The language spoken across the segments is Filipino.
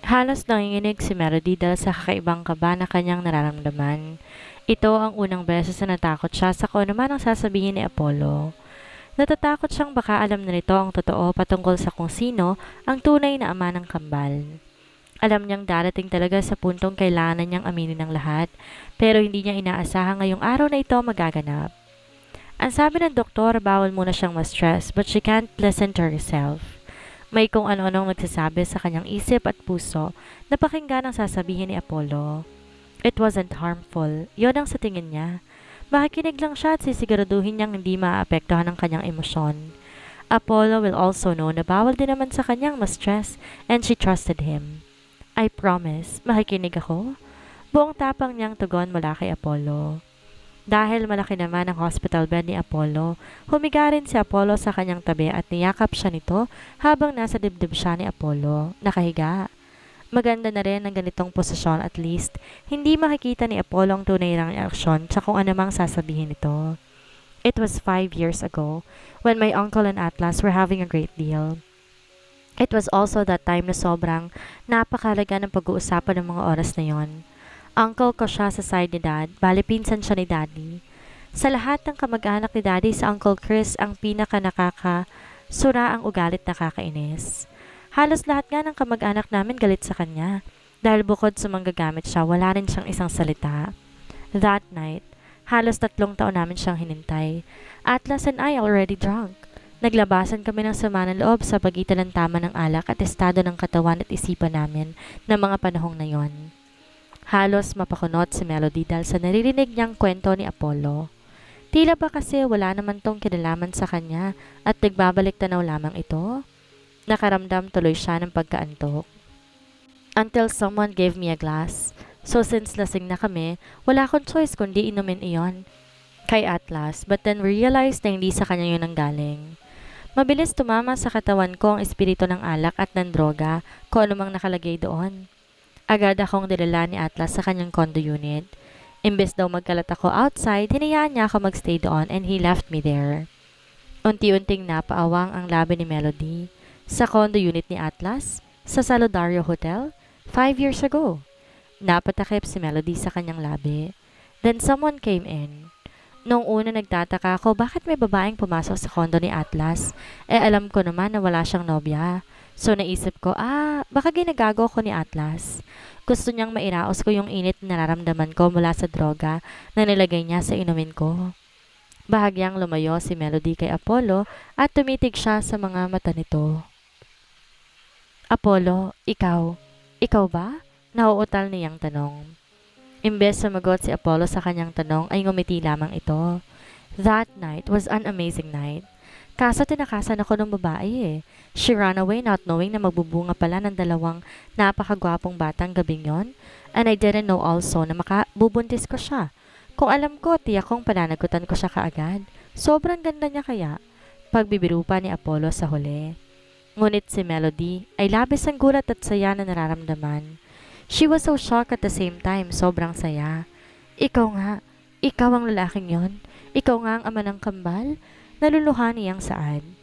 Halos nanginginig si Melody dahil sa kakaibang kaba na kanyang nararamdaman. Ito ang unang beses na natakot siya sa kung ano man ang sasabihin ni Apollo. Natatakot siyang baka alam na nito ang totoo patungkol sa kung sino ang tunay na ama ng kambal. Alam niyang darating talaga sa puntong kailangan niyang aminin ng lahat, pero hindi niya inaasahan ngayong araw na ito magaganap. Ang sabi ng doktor, bawal muna siyang ma-stress but she can't listen to herself. May kung ano-anong nagsasabi sa kanyang isip at puso na pakinggan ang sasabihin ni Apollo. It wasn't harmful, yon ang sa tingin niya. Makikinig lang siya at sisiguraduhin niyang hindi maapektuhan ang kanyang emosyon. Apollo will also know na bawal din naman sa kanyang ma-stress and she trusted him. I promise, makikinig ako. Buong tapang niyang tugon mula kay Apollo. Dahil malaki naman ang hospital bed ni Apollo, humiga rin si Apollo sa kanyang tabi at niyakap siya nito habang nasa dibdib siya ni Apollo, nakahiga. Maganda na rin ang ganitong posisyon, at least hindi makikita ni Apollo ang tunay ng reaksyon sa kung anumang sasabihin nito. It was 5 years ago when my uncle and Atlas were having a great deal. It was also that time na sobrang napakalaga ng pag-uusapan ng mga oras na yon. Uncle ko siya sa side ni Dad, bali pinsan siya ni Daddy. Sa lahat ng kamag-anak ni Daddy, sa Uncle Chris ang pinaka nakakasura ang ugalit na kakainis. Halos lahat nga ng kamag-anak namin galit sa kanya. Dahil bukod sa manggagamit siya, wala rin siyang isang salita. That night, halos 3 taon namin siyang hinintay. Atlas and I already drunk. Naglabasan kami ng sama ng loob sa pagitan ng tama ng alak at estado ng katawan at isipan namin ng mga panahong na yon. Halos mapakunot si Melody dahil sa naririnig niyang kwento ni Apollo. Tila ba kasi wala naman tong kinalaman sa kanya at nagbabalik tanaw lamang ito? Nakaramdam tuloy siya ng pagkaantok. Until someone gave me a glass. So since lasing na kami, wala akong choice kundi inumin iyon kay Atlas, but then we realized na hindi sa kanya yun ang galing. Mabilis tumama sa katawan ko ang espiritu ng alak at ng droga kung anumang nakalagay doon. Agad akong dinala ni Atlas sa kanyang condo unit. Imbes daw magkalat ako outside, hinayaan niya ako magstay doon and he left me there. Unti-unting napaawang ang labi ni Melody. Sa condo unit ni Atlas, sa Salodario Hotel, 5 years ago. Napatakip si Melody sa kanyang labi. Then someone came in. Noong una nagtataka ako bakit may babaeng pumasok sa condo ni Atlas. Alam ko naman na wala siyang nobya. So naisip ko, baka ginagago ko ni Atlas. Gusto niyang mairaos ko yung init na nararamdaman ko mula sa droga na nilagay niya sa inumin ko. Bahagyang lumayo si Melody kay Apollo at tumitig siya sa mga mata nito. Apollo, ikaw. Ikaw ba? Nauutal niyang tanong. Imbes sumagot si Apollo sa kanyang tanong ay ngumiti lamang ito. That night was an amazing night. Kaso tinakasan ako ng babae eh. She ran away not knowing na magbubunga pala ng 2 napakagwapong batang gabing yon. And I didn't know also na makabubuntis ko siya. Kung alam ko, tiyak kong pananagutan ko siya kaagad. Sobrang ganda niya kaya. Pagbibiro pa ni Apollo sa huli. Ngunit si Melody ay labis ang gulat at saya na nararamdaman. She was so shocked at the same time, sobrang saya. Ikaw nga, ikaw ang lalaking yon. Ikaw nga ang ama ng kambal. Naluluha niyang saan.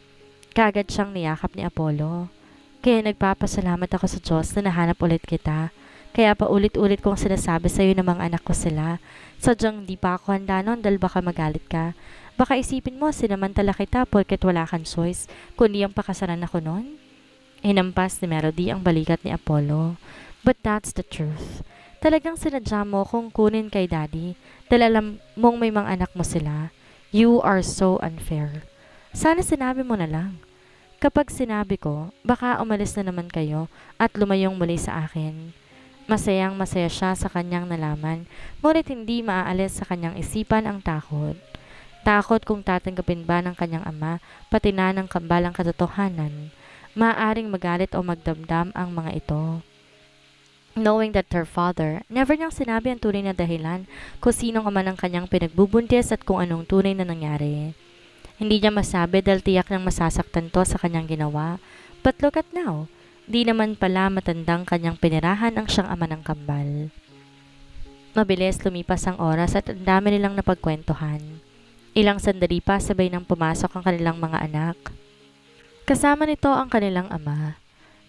Kaagad siyang niyakap ni Apollo. Kaya nagpapasalamat ako sa Diyos na nahanap ulit kita. Kaya pa ulit-ulit kong sinasabi sa iyo na mga anak ko sila. Sadyang di pa ako handa nun dahil baka magalit ka. Baka isipin mo sinamantala kita porket wala kang choice, kundi ang pakasalan ako nun. Hinampas ni Melody ang balikat ni Apollo. But that's the truth. Talagang sinadya mo kung kunin kay Daddy dahil alam mong may mga anak mo sila. You are so unfair. Sana sinabi mo na lang. Kapag sinabi ko, baka umalis na naman kayo at lumayong muli sa akin. Masayang masaya siya sa kanyang nalaman, ngunit hindi maaalis sa kanyang isipan ang takot. Takot kung tatanggapin ba ng kanyang ama, pati na ng kambalang katotohanan. Maaaring magalit o magdamdam ang mga ito. Knowing that her father, never niyang sinabi ang tunay na dahilan kung sinong ama ng kanyang pinagbubuntis at kung anong tunay na nangyari. Hindi niya masabi dahil tiyak nang masasaktan to sa kanyang ginawa. But look at now, di naman pala matandang kanyang pinirahan ang siyang ama ng kambal. Mabilis lumipas ang oras at ang dami nilang napagkwentuhan. Ilang sandali pa sabay nang pumasok ang kanilang mga anak. Kasama nito ang kanilang ama.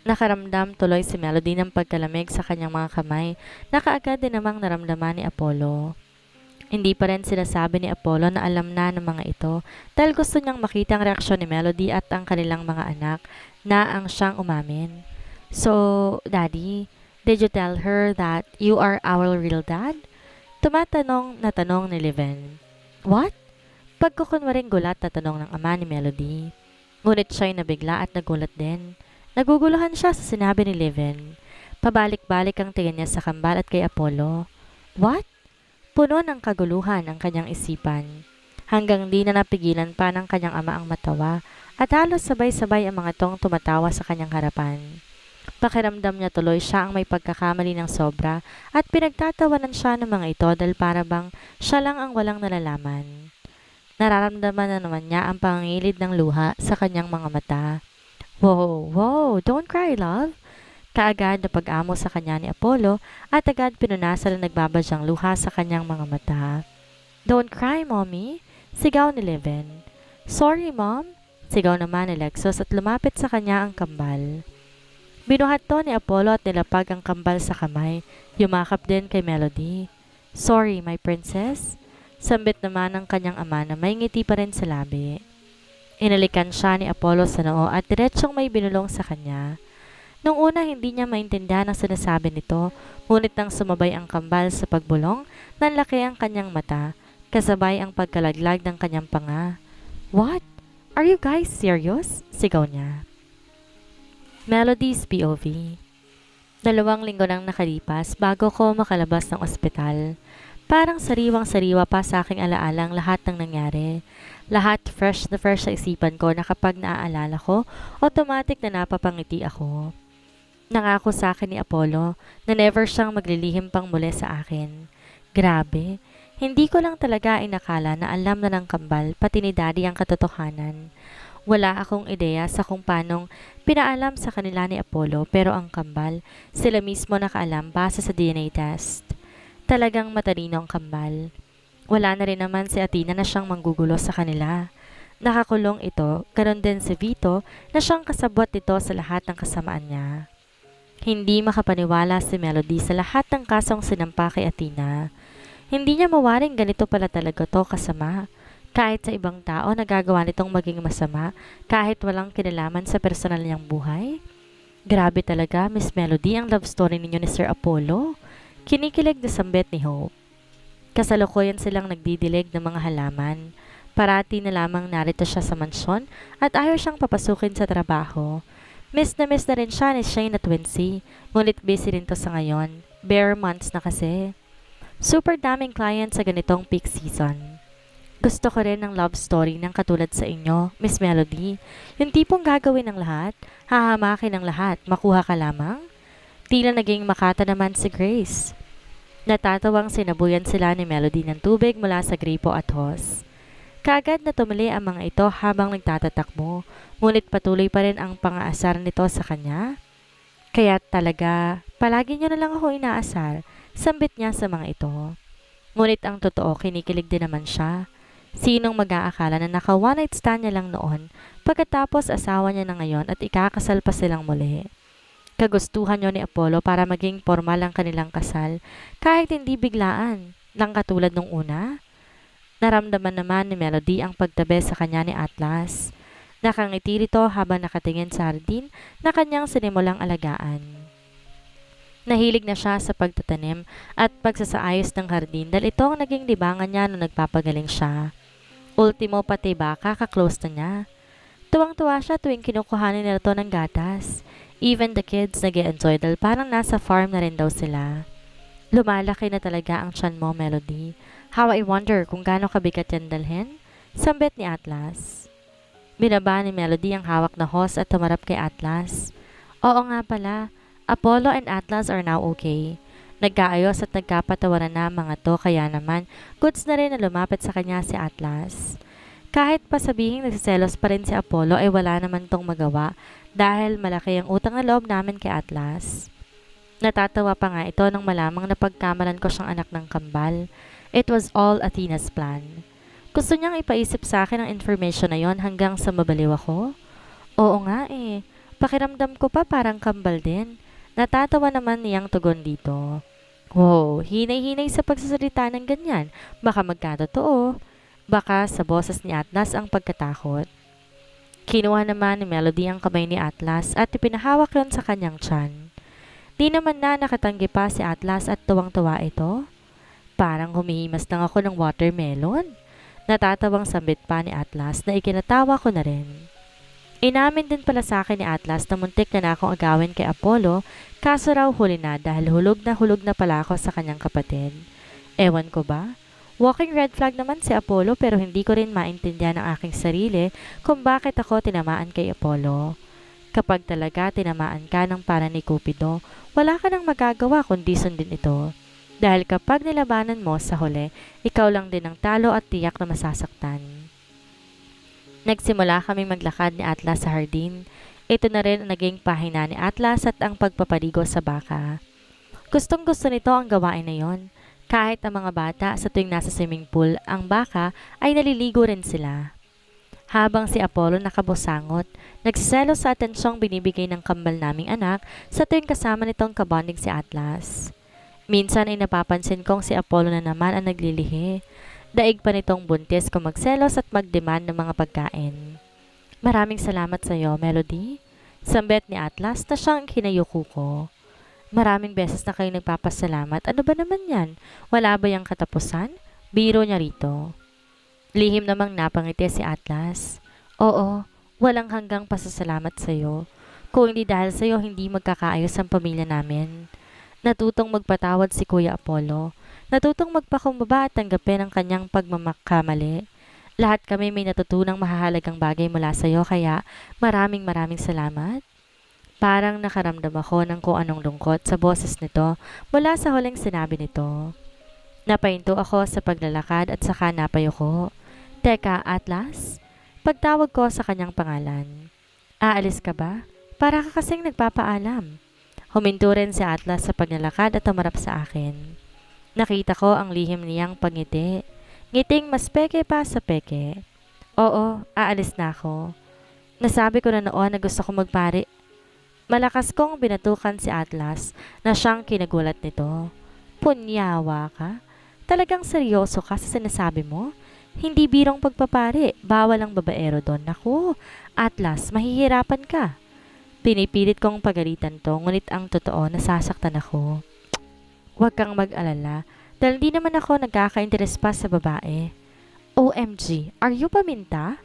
Nakaramdam tuloy si Melody ng pagkalamig sa kanyang mga kamay na kaagad din namang naramdaman ni Apollo. Hindi pa rin sinasabi ni Apollo na alam na ng mga ito dahil gusto niyang makita ang reaksyon ni Melody at ang kanilang mga anak na ang siyang umamin. So, Daddy, did you tell her that you are our real dad? Tumatanong na tanong ni Leven. What? Pagkukunwaring gulat na tanong ng ama ni Melody. Ngunit siya'y nabigla at nagulat din. Naguguluhan siya sa sinabi ni Leven. Pabalik-balik ang tingin niya sa kambal at kay Apollo. What? Puno ng kaguluhan ang kanyang isipan. Hanggang di na napigilan pa ng kanyang ama ang matawa at halos sabay-sabay ang mga tong tumatawa sa kanyang harapan. Pakiramdam niya tuloy siya ang may pagkakamali ng sobra at pinagtatawanan siya ng mga ito dahil para bang siya lang ang walang nalalaman. Nararamdaman na naman niya ang pangangilid ng luha sa kanyang mga mata. Wow, don't cry, love. Kaagad na pag-amo sa kanya ni Apollo at agad pinunasan na nagbabadyang luha sa kanyang mga mata. Don't cry, mommy, sigaw ni Leven. Sorry, mom, sigaw naman ni Lexus at lumapit sa kanya ang kambal. Binuhat to ni Apollo at nilapag ang kambal sa kamay, yumakap din kay Melody. Sorry, my princess, sambit naman ng kanyang ama na may ngiti pa rin sa labi. Inalikan siya ni Apollo sa noo at diretsong may binulong sa kanya. Nung una hindi niya maintindihan ang sinasabi nito, ngunit nang sumabay ang kambal sa pagbulong, nanlaki ang kanyang mata, kasabay ang pagkalaglag ng kanyang panga. What? Are you guys serious? Sigaw niya. Melody's POV. 2 linggo nang nakalipas bago ko makalabas ng ospital. Parang sariwang-sariwa pa sa aking alaalang lahat ng nangyari. Lahat fresh na fresh sa isipan ko na kapag naaalala ko, automatic na napapangiti ako. Nangako sa akin ni Apollo na never siyang maglilihim pang muli sa akin. Grabe, hindi ko lang talaga inakala na alam na ng kambal pati ni Daddy ang katotohanan. Wala akong ideya sa kung paanong pinaalam sa kanila ni Apollo pero ang kambal, sila mismo nakaalam base sa DNA test. Talagang matalino ang kambal. Wala na rin naman si Athena na siyang manggugulo sa kanila. Nakakulong ito, ganoon din si Vito na siyang kasabwat nito sa lahat ng kasamaan niya. Hindi makapaniwala si Melody sa lahat ng kasong sinampa kay Athena. Hindi niya mawaring ganito pala talaga to kasama. Kahit sa ibang tao nagagawa nitong maging masama kahit walang kinalaman sa personal niyang buhay. Grabe talaga, Miss Melody, ang love story ninyo ni Sir Apollo. Kinikilig na sambit ni Hope. Kasalukuyan silang nagdidilig ng mga halaman. Parati na lamang narito siya sa mansyon at ayaw siyang papasukin sa trabaho. Miss na rin siya ni Shane at Wincy, ngunit busy rin to sa ngayon. Bare months na kasi. Super daming client sa ganitong peak season. Gusto ko rin ng love story ng katulad sa inyo, Miss Melody. Yung tipong gagawin ng lahat, hahamakin ng lahat, makuha ka lamang. Tila naging Makata naman si Grace. Natatawang sinabuyan sila ni Melody ng tubig mula sa gripo at hose. Kaagad na tumuli ang mga ito habang nagtatatakbo, ngunit patuloy pa rin ang pang-aasar nito sa kanya. Kaya talaga, palagi niyo na lang ako inaasar, sambit niya sa mga ito. Ngunit ang totoo, kinikilig din naman siya. Sinong mag-aakala na naka one night stand niya lang noon, pagkatapos asawa niya na ngayon at ikakasal pa silang muli. Kagustuhan niyo ni Apollo para maging formal ang kanilang kasal, kahit hindi biglaan, lang katulad nung una. Naramdaman naman ni Melody ang pagtabi sa kanya ni Atlas. Nakangiti rito habang nakatingin sa hardin na kanyang sinimulang alagaan. Nahilig na siya sa pagtatanim at pagsasaayos ng hardin dahil ito ang naging libangan niya nung nagpapagaling siya. Ultimo pati baka kaklose na niya. Tuwang-tuwa siya tuwing kinukuhanin nila ito ng gatas. Even the kids nag-e-enjoy dahil parang nasa farm na rin daw sila. Lumalaki na talaga ang tiyan mo, Melody. How I wonder kung gaano kabigat yan dalhin? Sambit ni Atlas. Binaba ni Melody ang hawak na hose at tumarap kay Atlas. Oo nga pala, Apollo and Atlas are now okay. Nagkaayos at nagkapatawaran na mga to kaya naman goods na rin na lumapit sa kanya si Atlas. Kahit pa sabihing nagsiselos pa rin si Apollo ay wala naman tong magawa dahil malaki ang utang na loob namin kay Atlas. Natatawa pa nga ito nang malamang na pagkamalan ko siyang anak ng kambal. It was all Athena's plan. Gusto niyang ipaisip sa akin ang information na yon hanggang sa mabaliw ako? Oo nga eh. Pakiramdam ko pa parang kambal din. Natatawa naman niyang tugon dito. Wow, hinay-hinay sa pagsasalita ng ganyan. Baka magkatotoo. Baka sa boses ni Atlas ang pagkatakot. Kinuha naman ni Melody ang kamay ni Atlas at ipinahawak yon sa kanyang tiyan. Di naman na nakatanggi pa si Atlas at tuwang-tuwa ito. Parang humihimas lang ako ng watermelon. Natatawang sambit pa ni Atlas na ikinatawa ko na rin. Inamin din pala sa akin ni Atlas na muntik na akong agawin kay Apollo, kaso raw huli na dahil hulog na pala ako sa kanyang kapatid. Ewan ko ba? Walking red flag naman si Apollo pero hindi ko rin maintindihan ang aking sarili kung bakit ako tinamaan kay Apollo. Kapag talaga tinamaan ka ng para ni Cupido, wala ka nang magagawa kundi sundin ito. Dahil kapag nilabanan mo sa huli, ikaw lang din ang talo at tiyak na masasaktan. Nagsimula kaming maglakad ni Atlas sa hardin. Ito na rin ang naging pahina ni Atlas at ang pagpapaligo sa baka. Gustong gusto nito ang gawain na yon. Kahit ang mga bata sa tuwing nasa swimming pool, ang baka ay naliligo rin sila. Habang si Apollo nakabusangot, nagsiselos sa atensyong binibigay ng kambal naming anak sa tuwing kasama nitong kabonding si Atlas. Minsan ay napapansin kong si Apollo na naman ang naglilihi. Daig pa nitong buntis kung magselos at mag-demand ng mga pagkain. Maraming salamat sa iyo, Melody. Sambet ni Atlas na siyang kinayuko ko. Maraming beses na kayo nagpapasalamat. Ano ba naman yan? Wala ba yung katapusan? Biro niya rito. Lihim namang napangiti si Atlas. Oo, walang hanggang pasasalamat sa iyo. Kung hindi dahil sa iyo, hindi magkakaayos ang pamilya namin. Natutong magpatawad si Kuya Apollo. Natutong magpakumbaba at tanggapin ang kanyang pagmamakamali. Lahat kami may natutunang mahahalagang bagay mula sa iyo kaya maraming salamat. Parang nakaramdam ako ng kung anong lungkot sa boses nito mula sa huling sinabi nito. Napahinto ako sa paglalakad at saka napayuko. Teka, Atlas? Pagtawag ko sa kanyang pangalan. Aalis ka ba? Para ka kasing nagpapaalam. Huminto rin si Atlas sa paglalakad at tumarap sa akin. Nakita ko ang lihim niyang pangiti. Ngiting mas peke pa sa peke. Oo, aalis na ako. Nasabi ko na noon na gusto ko magpari. Malakas kong binatukan si Atlas na siyang kinagulat nito. Punyawa ka? Talagang seryoso ka sa sinasabi mo? Hindi birong pagpapari, bawal ang babaero doon. Naku, Atlas, mahihirapan ka. Pinipilit kong pagalitan to, ngunit ang totoo nasasaktan ako. Huwag kang mag-alala, dahil di naman ako nagkaka-interes pa sa babae. OMG, are you paminta?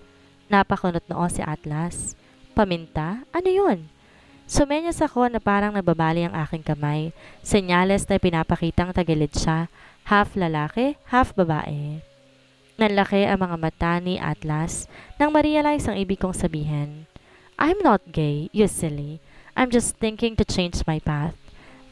Napakunot noon si Atlas. Paminta? Ano yun? Sumenyas ako na parang nababali ang aking kamay. Senyales na pinapakitang tagilid siya. Half lalaki, half babae. Nanlaki ang mga mata ni Atlas nang ma-realize ang ibig kong sabihin. I'm not gay, you silly. I'm just thinking to change my path.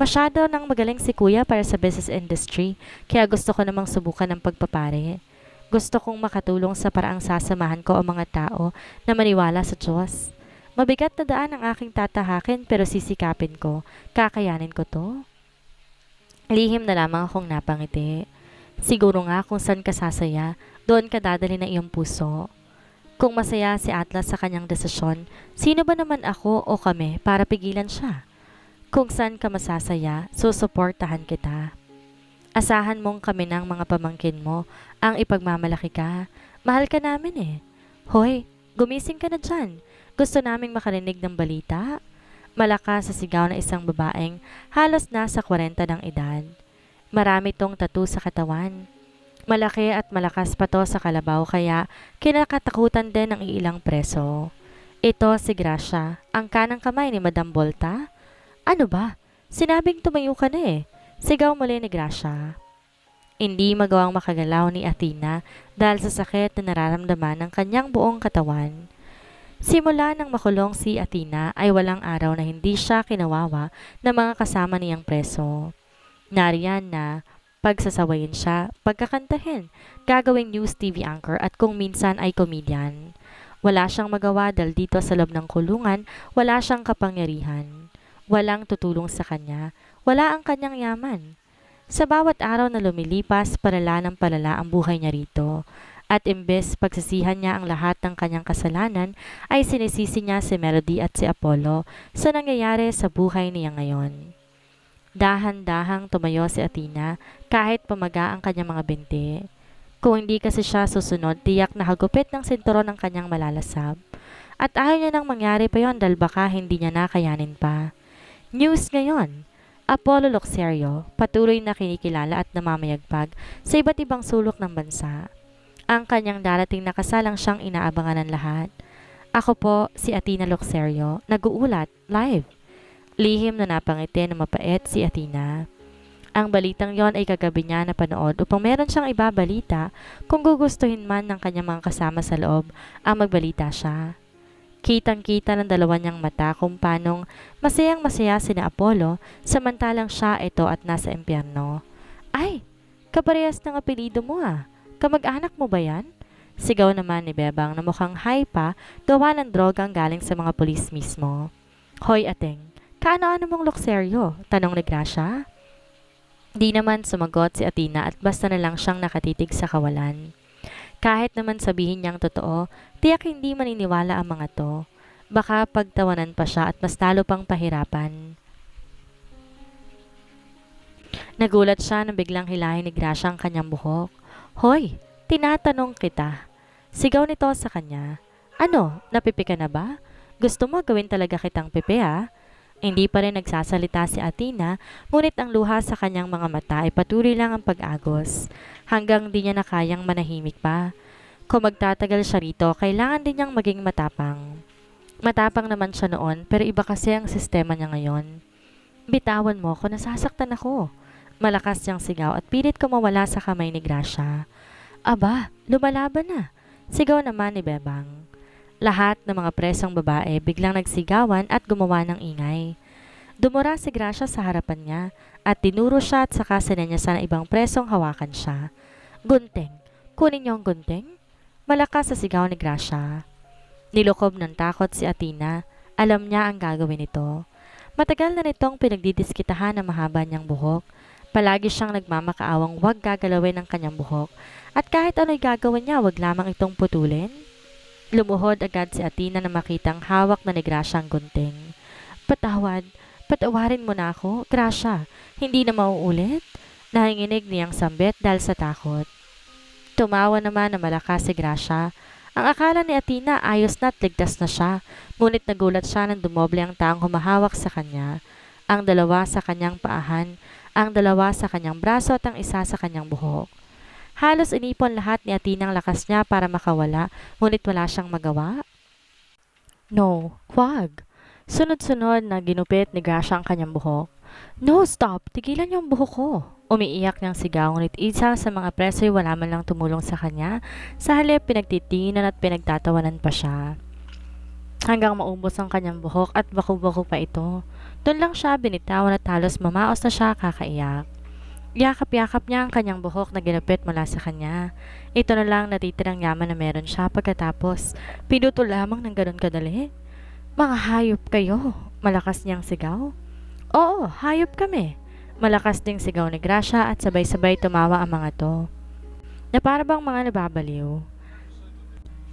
Masyado nang magaling si kuya para sa business industry, kaya gusto ko namang subukan ng pagpapare. Gusto kong makatulong sa paraang sasamahan ko ang mga tao na maniwala sa Diyos. Mabigat na daan ang aking tatahakin pero sisikapin ko. Kakayanin ko to. Lihim na lamang akong napangiti. Siguro nga kung saan ka sasaya, doon ka dadali ng iyong puso. Kung masaya si Atlas sa kanyang desisyon, sino ba naman ako o kami para pigilan siya? Kung saan ka masasaya, susuportahan kita. Asahan mong kami ng mga pamangkin mo ang ipagmamalaki ka. Mahal ka namin eh. Hoy, gumising ka na dyan. Gusto naming makarinig ng balita. Malakas sa sigaw na isang babaeng halos nasa 40 ng edad. Marami tong tattoo sa katawan. Malaki at malakas pa to sa kalabaw kaya kinakatakutan din ng ilang preso. Ito si Gracia, ang kanang kamay ni Madam Volta. Ano ba? Sinabing tumayo ka na eh. Sigaw muli ni Gracia. Hindi magawang makagalaw ni Athena dahil sa sakit na nararamdaman ng kanyang buong katawan. Simula nang makulong si Athena ay walang araw na hindi siya kinawawa ng mga kasama niyang preso. Nariyan na pagsasawayin siya, pagkakantahin, gagawing news TV anchor at kung minsan ay komedyan. Wala siyang magawa dahil dito sa loob ng kulungan, wala siyang kapangyarihan. Walang tutulong sa kanya, wala ang kanyang yaman. Sa bawat araw na lumilipas, palala ng palala ang buhay niya rito. At imbes pagsisihan niya ang lahat ng kanyang kasalanan, ay sinisisi niya si Melody at si Apollo sa nangyayari sa buhay niya ngayon. Dahan-dahang tumayo si Athena kahit pamaga ang kanyang mga binti. Kung hindi kasi siya susunod, tiyak na hagupit ng sinturon ng kanyang malalasap. At ayaw niya nang mangyari pa yon dahil baka hindi niya nakayanin pa. News ngayon, Apollo Locserio patuloy na kinikilala at namamayagpag sa iba't ibang sulok ng bansa. Ang kanyang darating na kasal ang siyang inaabangan ng lahat. Ako po, si Athena Locserio, nag-uulat, live. Lihim na napangiti na mapait si Athena. Ang balitang yon ay kagabi niya napanood upang meron siyang ibabalita kung gugustuhin man ng kanyang mga kasama sa loob ang magbalita siya. Kitang-kita ng dalawa niyang mata kung panong masayang-masaya sina Apollo samantalang siya ito at nasa impyerno. Ay, kaparehas ng apelido mo ah. Kamag-anak mo ba yan? Sigaw naman ni Bebang na mukhang high pa gawa ng drogang galing sa mga pulis mismo. Hoy Ateng, kaano-ano mong Locserio? Tanong ni Gracia. Di naman sumagot si Athena at basta na lang siyang nakatitig sa kawalan. Kahit naman sabihin niyang totoo, tiyak hindi maniniwala ang mga to. Baka pagtawanan pa siya at mas talo pang pahirapan. Nagulat siya nang biglang hilahin ni Gracia ang kanyang buhok. Hoy, tinatanong kita. Sigaw nito sa kanya. Ano, napipi ka na ba? Gusto mo gawin talaga kitang pipi ha? Hindi pa rin nagsasalita si Athena, ngunit ang luha sa kanyang mga mata ay patuloy lang ang pag-agos, hanggang di niya na kayang manahimik pa. Kung magtatagal siya rito, kailangan din niyang maging matapang. Matapang naman siya noon, pero iba kasi ang sistema niya ngayon. Bitawan mo ko, nasasaktan ako. Malakas niyang sigaw at pilit ko mawala sa kamay ni Gracia. Aba, lumalaban na. Sigaw naman ni Bebang. Lahat ng mga presong babae biglang nagsigawan at gumawa ng ingay. Dumura si Gracia sa harapan niya at tinuro siya at saka sinenya sa ibang presong hawakan siya. Gunting, kunin niyo ang gunting? Malakas sa sigaw ni Gracia. Nilukob ng takot si Athena. Alam niya ang gagawin nito. Matagal na nitong pinagdidiskitahan ang mahaba niyang buhok. Palagi siyang nagmamakaawang huwag gagalawin ang kanyang buhok at kahit ano'y gagawin niya huwag lamang itong putulin. Lumuhod agad si Athena na makitang hawak na ni Gracia ang gunting. Patawarin mo na ako, Gracia, hindi na mauulit. Nahinginig niyang sambit dahil sa takot. Tumawa naman na malakas si Gracia. Ang akala ni Athena ayos na at ligtas na siya, ngunit nagulat siya nang dumoble ang taong humahawak sa kanya. Ang dalawa sa kanyang paahan, ang dalawa sa kanyang braso at ang isa sa kanyang buhok. Halos inipon lahat ni Athena ang lakas niya para makawala, ngunit wala siyang magawa. No, huwag. Sunod-sunod na ginupit ni Gracia ang kanyang buhok. No, stop! Tigilan niyo ang buhok ko! Umiiyak niyang sigaw, ngunit isa sa mga preso'y wala man lang tumulong sa kanya. Sa halip, pinagtitinginan at pinagtatawanan pa siya. Hanggang maubos ang kanyang buhok at baku-baku pa ito. Doon lang siya binitawan at halos mamaos na siya kakaiyak. Yakap-yakap niya ang kanyang buhok na ginupit mula sa kanya. Ito na lang natitirang yaman na meron siya pagkatapos pinutol lamang ng ganun kadali. Mga hayop kayo, malakas niyang sigaw. Oo, hayop kami. Malakas ding sigaw ni Gracia at sabay-sabay tumawa ang mga to. Na para bang mga nababaliw.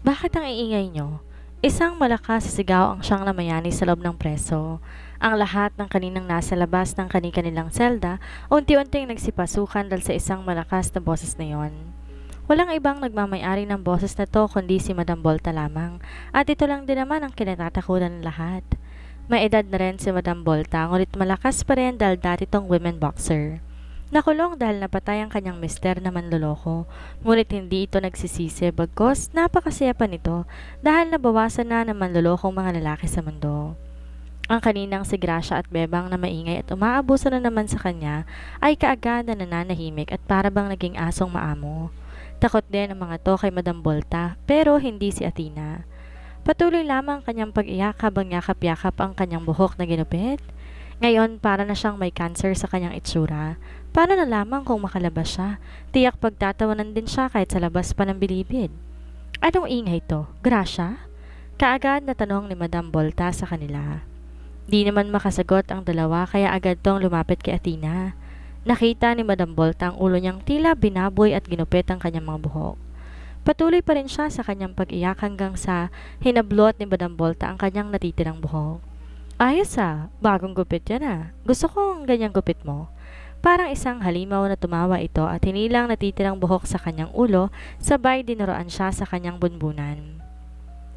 Bakit ang iingay niyo? Isang malakas sigaw ang siyang namayani sa loob ng preso. Ang lahat ng kaninang nasa labas ng kani-kanilang selda, unti-unting nagsipasukan dahil sa isang malakas na boses na yon. Walang ibang nagmamayari ng boses na to kundi si Madam Volta lamang, at ito lang din naman ang kinatatakutan ng lahat. May edad na rin si Madam Volta, ngunit malakas pa rin dahil dati tong women boxer. Nakulong dahil napatay ang kanyang mister na manloloko, ngunit hindi ito nagsisisi bagkos napakasaya pa nito dahil nabawasan na ng manlolokong mga lalaki sa mundo. Ang kaninang si Gracia at Bebang na maingay at umaabuso na naman sa kanya ay kaagad na nananahimik at para bang naging asong maamo. Takot din ang mga to kay Madam Volta pero hindi si Athena. Patuloy lamang kanyang pag-iyak habang yakap-yakap ang kanyang buhok na ginupit. Ngayon para na siyang may cancer sa kanyang itsura. Paano na lamang kung makalabas siya? Tiyak pagtatawanan din siya kahit sa labas pa ng bilibid. Anong ingay to? Gracia? Kaagad na tanong ni Madam Volta sa kanila. Di naman makasagot ang dalawa kaya agad tong lumapit kay Athena. Nakita ni Madam Volta ang ulo niyang tila binaboy at ginupit ang kanyang mga buhok. Patuloy pa rin siya sa kanyang pag-iyak hanggang sa hinablot ni Madam Volta ang kanyang natitirang buhok. Ayos bagong gupit yan Gusto kong ganyang gupit mo. Parang isang halimaw na tumawa ito at hinilang natitirang buhok sa kanyang ulo, sabay dinuroan siya sa kanyang bunbunan.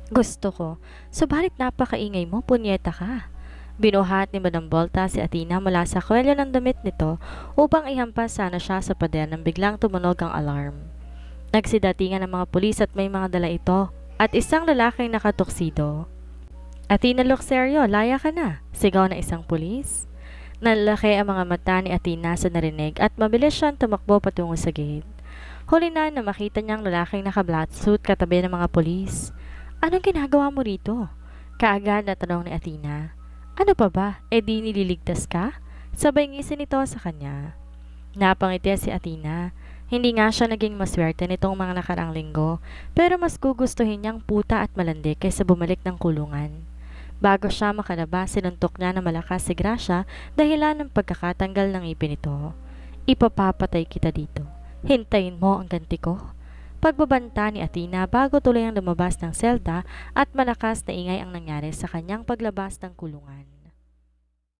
Gusto ko, subalit napakaingay mo, punyeta ka. Binuhat ni Madam Volta si Athena mula sa kwelyo ng damit nito upang ihampas sana siya sa pader nang biglang tumunog ang alarm. Nagsidatingan ang mga pulis at may mga dala ito at isang lalaking nakatuksido. Athena Luxerio, laya ka na, sigaw na isang pulis. Nalalaki ang mga mata ni Athena sa narinig at mabilis siyang tumakbo patungo sa gate. Huli na makita niyang lalaking naka-black suit katabi ng mga pulis. Anong ginagawa mo rito? Kaagad na tanong ni Athena. Ano pa ba? Di nililigtas ka? Sabay ngisin nito sa kanya. Napangiti si Athena. Hindi nga siya naging maswerte nitong mga nakarang linggo, pero mas gugustuhin niyang puta at malandi kaysa bumalik ng kulungan. Bago siya makalabas, sinuntok niya na malakas si Gracia dahilan ng pagkakatanggal ng ngipin nito. Ipapapatay kita dito. Hintayin mo ang ganti ko. Pagbabanta ni Athena bago tuluyang lumabas ng selda at malakas na ingay ang nangyari sa kanyang paglabas ng kulungan.